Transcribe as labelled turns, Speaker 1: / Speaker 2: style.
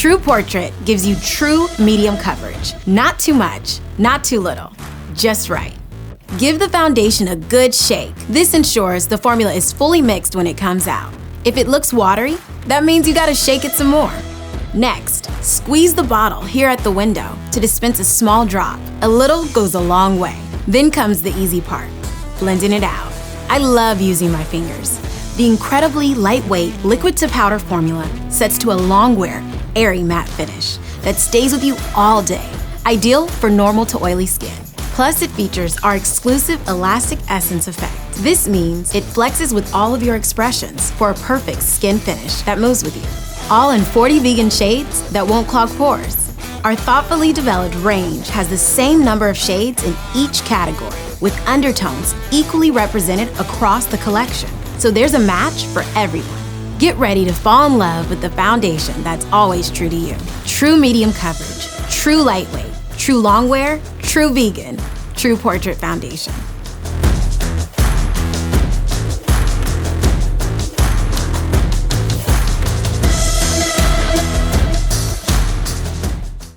Speaker 1: True Portrait gives you true medium coverage. Not too much, not too little, just right. Give the foundation a good shake. This ensures the formula is fully mixed when it comes out. If it looks watery, that means you gotta shake it some more. Next, squeeze the bottle here at the window to dispense a small drop. A little goes a long way. Then comes the easy part, blending it out. I love using my fingers. The incredibly lightweight liquid to powder formula sets to a long-wear, airy matte finish that stays with you all day, ideal for normal to oily skin. Plus, it features our exclusive elastic essence effect. This means it flexes with all of your expressions for a perfect skin finish that moves with you. All in 40 vegan shades that won't clog pores. Our thoughtfully developed range has the same number of shades in each category, with undertones equally represented across the collection. So there's a match for everyone. Get ready to fall in love with the foundation that's always true to you. True medium coverage, true lightweight, true long wear, true vegan, True Portrait Foundation.